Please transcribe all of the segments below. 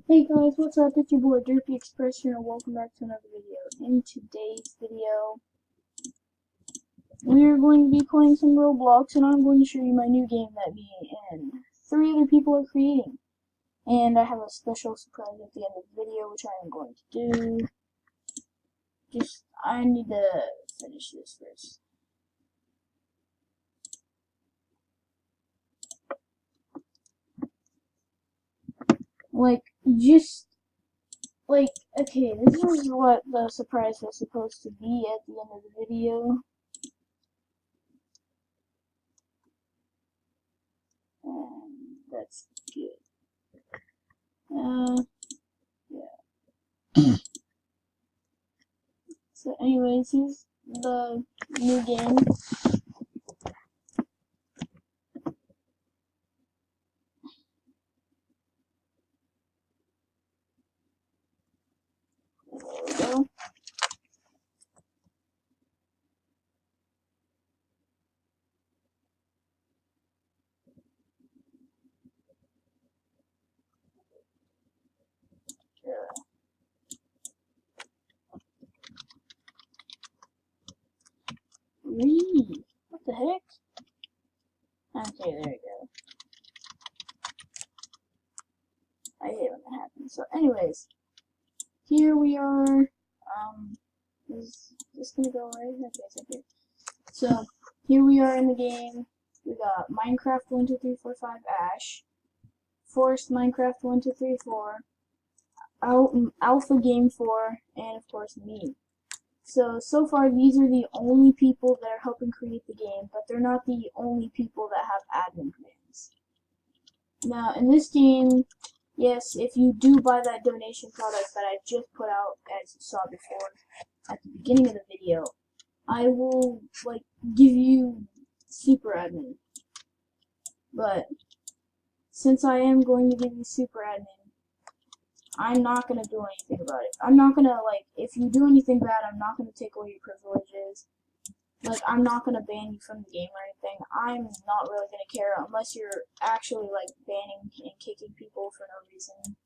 Hey guys, what's up? It's your boy Derpy Express here and welcome back to another video. In today's video, we're going to be playing some Roblox and I'm going to show you my new game that me and 3 other people are creating. And I have a special surprise at the end of the video which I am going to do. I need to finish this first. Okay, this is what the surprise was supposed to be at the end of the video. And that's good. Yeah. So anyways, here's the new game. There we go. Read. What the heck? Okay, there we go. I hate when that happens. So anyways, here we are. Is this gonna go away? Okay, it's okay. So here we are in the game. We got Minecraft 1 2 3 4 5 Ash, Forest Minecraft 1 2 3 4, Alpha Game 4, and of course me. So far these are the only people that are helping create the game, but they're not the only people that have admin commands. Now in this game, yes, if you do buy that donation product that I just put out, as you saw before at the beginning of the video, I will give you super admin. But since I am going to give you super admin, I'm not gonna do anything about it. I'm not gonna, if you do anything bad, I'm not gonna take away your privileges. I'm not gonna ban you from the game or anything. I'm not really gonna care unless you're actually, banning and kicking people for no reason.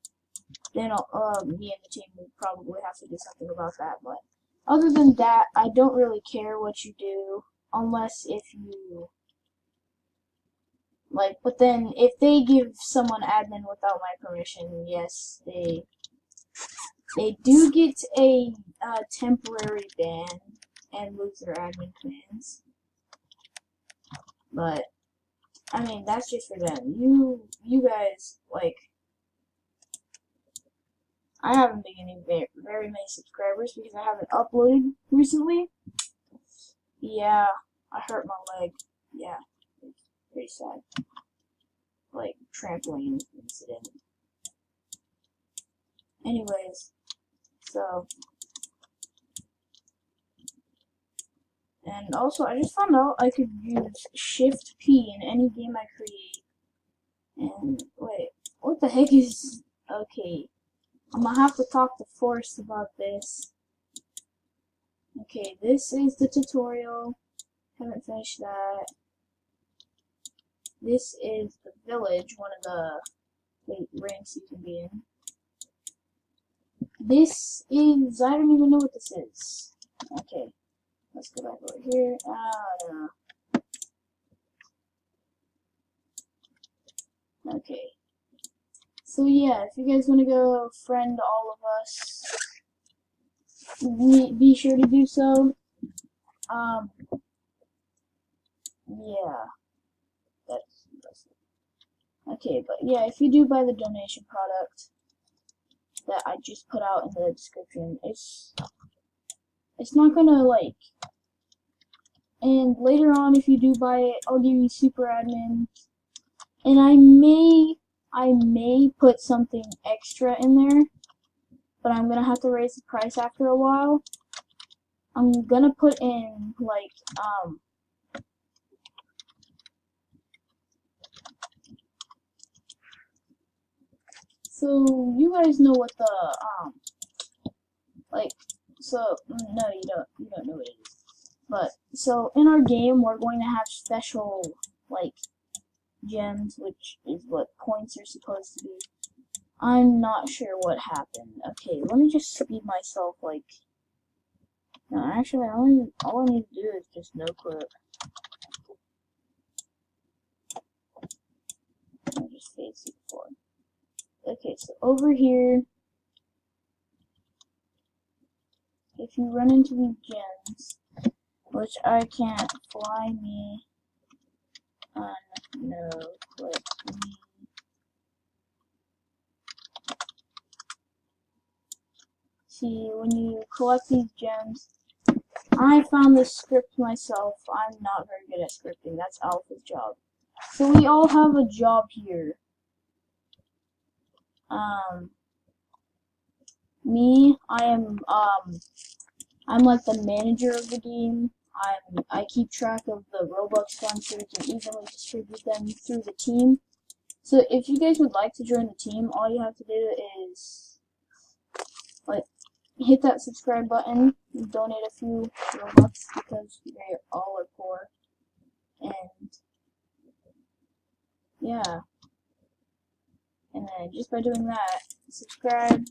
Then, me and the team will probably have to do something about that. But other than that, I don't really care what you do, unless if you, but then if they give someone admin without my permission, yes, they do get a temporary ban and lose their admin commands. But I mean, that's just for them. You guys, I haven't been getting very many subscribers because I haven't uploaded recently. Yeah, I hurt my leg. Yeah, it's pretty sad. Trampoline incident. Anyways, so. And also, I just found out I could use Shift P in any game I create. And, wait, what the heck is... Okay, I'm gonna have to talk to Forrest about this. Okay, this is the tutorial. Haven't finished that. This is the village, one of the ranks you can be in. This is... I don't even know what this is. Okay. Let's go back over here. No. Okay. So yeah, if you guys want to go friend all of us, be sure to do so. Yeah. That's okay, but yeah, if you do buy the donation product that I just put out in the description, it's not gonna and later on if you do buy it, I'll give you super admin. And I may put something extra in there, but I'm gonna have to raise the price after a while. I'm gonna put in so you guys know what the no, you don't know what it is. But so in our game we're going to have special gems, which is what points are supposed to be. I'm not sure what happened. Okay, let me just speed myself, like... No, actually, all I need to do is just no-clip. I'll just face it forward. Okay, so over here, if you run into these gems, which I can't fly me on no-clip me. See, when you collect these gems, I found this script myself. I'm not very good at scripting. That's Alpha's job. So we all have a job here. Me, I'm like the manager of the game. I keep track of the Roblox funds so we can evenly distribute them through the team. So if you guys would like to join the team, all you have to do is like hit that subscribe button and donate a few Robux because they all are poor. And yeah. And then just by doing that, subscribe,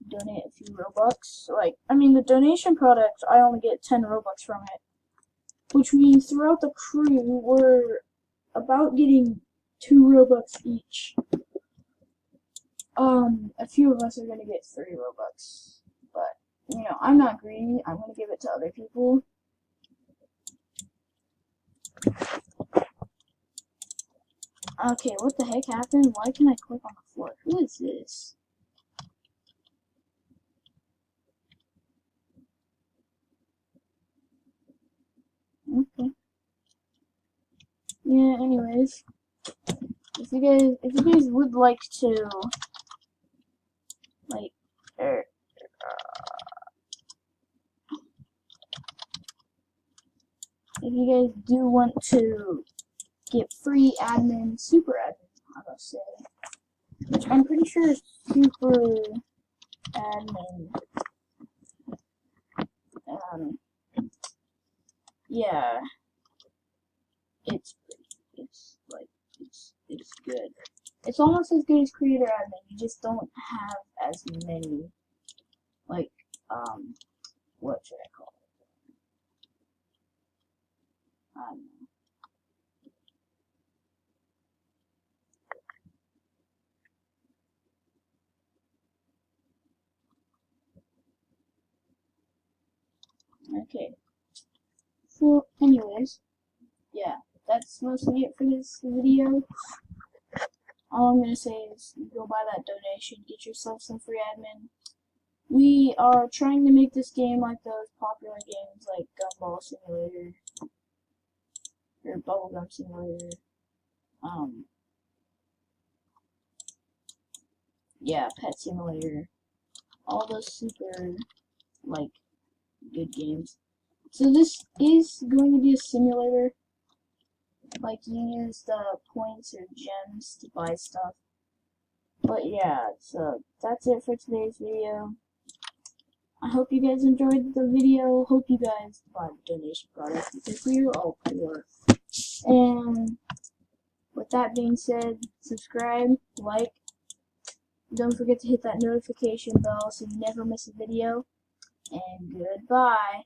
donate a few Robux. Like, I mean, the donation product, I only get 10 Robux from it. Which means throughout the crew, we're about getting 2 Robux each. A few of us are gonna get 3 Robux. But, you know, I'm not greedy. I'm gonna give it to other people. Okay, what the heck happened? Why can I click on the floor? Who is this? Okay. Yeah, anyways. If you guys would like to like if you guys do want to get free admin, super admin, I must say, which I'm pretty sure super admin, yeah, it's good. It's almost as good as creator admin. You just don't have as many, like, what should I call it? I don't know. Okay. So, anyways, yeah, that's mostly it for this video. All I'm gonna say is go buy that donation, get yourself some free admin. We are trying to make this game like those popular games like Gumball Simulator or Bubblegum Simulator. Yeah, Pet Simulator. All those super like good games. So this is going to be a simulator. Like you use the points or gems to buy stuff. But yeah, so that's it for today's video. I hope you guys enjoyed the video. Hope you guys buy the donation product because we're all poor. And with that being said, subscribe, like, don't forget to hit that notification bell so you never miss a video. And goodbye.